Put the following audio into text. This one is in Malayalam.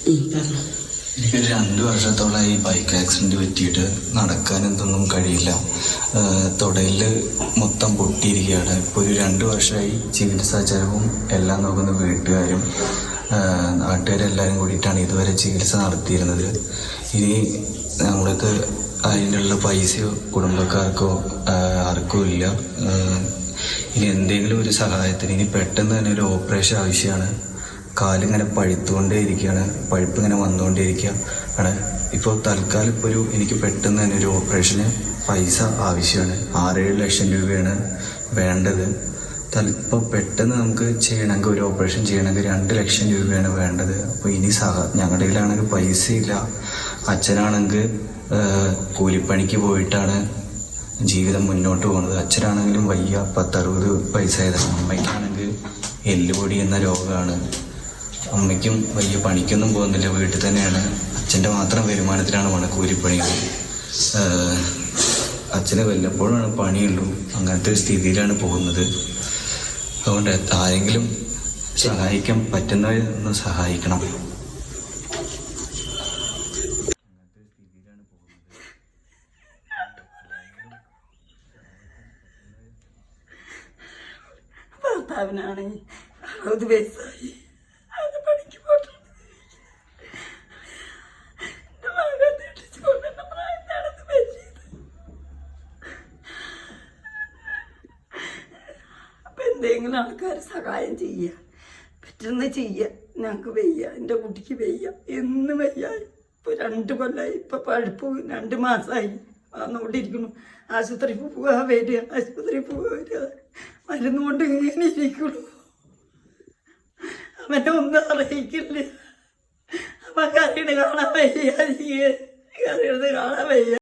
എനിക്കൊരു 2 വർഷത്തോളമായി ബൈക്ക് ആക്സിഡന്റ് പറ്റിയിട്ട് നടക്കാൻ എന്തൊന്നും കഴിയില്ല. തുടയിൽ മൊത്തം പൊട്ടിയിരിക്കുകയാണ്. ഇപ്പോൾ ഒരു 2 വർഷമായി ചികിത്സാ ചെലവും എല്ലാം നോക്കുന്ന വീട്ടുകാരും നാട്ടുകാരെല്ലാവരും കൂടിയിട്ടാണ് ഇതുവരെ ചികിത്സ നടത്തിയിരുന്നത്. ഇനി നമ്മൾക്ക് അതിനുള്ള പൈസയോ കുടുംബക്കാർക്കോ ആർക്കും ഇല്ല. ഇനി എന്തെങ്കിലും ഒരു സഹായത്തിന് ഇനി പെട്ടെന്ന് തന്നെ ഒരു ഓപ്പറേഷൻ ആവശ്യമാണ്. കാലിങ്ങനെ പഴുത്തുകൊണ്ടേ ഇരിക്കുകയാണ്, പഴുപ്പ് ഇങ്ങനെ വന്നുകൊണ്ടേയിരിക്കുകയാണ്. ഇപ്പോൾ തൽക്കാലം എനിക്ക് പെട്ടെന്ന് തന്നെ ഒരു ഓപ്പറേഷന് പൈസ ആവശ്യമാണ്. 6-7 ലക്ഷം രൂപയാണ് വേണ്ടത്. ഇപ്പോൾ പെട്ടെന്ന് നമുക്ക് ചെയ്യണമെങ്കിൽ ഒരു ഓപ്പറേഷൻ ചെയ്യണമെങ്കിൽ 2 ലക്ഷം രൂപയാണ് വേണ്ടത്. അപ്പോൾ ഇനി ഞങ്ങളുടെ കയ്യിലാണെങ്കിൽ പൈസ ഇല്ല. അച്ഛനാണെങ്കിൽ കൂലിപ്പണിക്ക് പോയിട്ടാണ് ജീവിതം മുന്നോട്ട് പോകുന്നത്. അച്ഛനാണെങ്കിലും വയ്യ, 10-60 വയസ്സായതാണ്. അമ്മയ്ക്കാണെങ്കിൽ എല്ലുപൊടി എന്ന രോഗമാണ്. അമ്മയ്ക്കും വലിയ പണിക്കൊന്നും പോകുന്നില്ല, വീട്ടിൽ തന്നെയാണ്. അച്ഛൻ്റെ മാത്രം വരുമാനത്തിലാണ് കൂലിപ്പണികൾ. അച്ഛന് വല്ലപ്പോഴാണ് പണിയുള്ളൂ. അങ്ങനത്തെ ഒരു സ്ഥിതിയിലാണ് പോകുന്നത്. അതുകൊണ്ട് ആരെങ്കിലും സഹായിക്കാൻ പറ്റുന്നവരൊന്ന് സഹായിക്കണം. ഭർത്താവിനാണ് 60 വയസ്സായി. അത് പണിക്ക് പോട്ടെ. എൻ്റെ മകൻ തെളിച്ചുകൊണ്ട് എൻ്റെ പ്രായം നടന്ന് പറ്റിയത്. അപ്പം എന്തെങ്കിലും ആൾക്കാർ സഹായം ചെയ്യുക, പറ്റുന്ന ചെയ്യുക. ഞങ്ങൾക്ക് വയ്യ, എൻ്റെ കുട്ടിക്ക് വയ്യ, എന്നും വയ്യ. ഇപ്പോൾ 2 കൊല്ലമായി. ഇപ്പം പഴുപ്പ് 2 മാസമായി വന്നുകൊണ്ടിരിക്കുന്നു. ആശുപത്രി പോവുക വരിക, ആശുപത്രി പോവുക വരിക, മരുന്ന് കൊണ്ട് ഇങ്ങനെ ഇരിക്കുള്ളൂ. അവനെ ഒന്നും അറിയിക്കില്ല. അവൻ കരയണ കാണാൻ വയ്യ, കരയണത് കാണാൻ വയ്യ.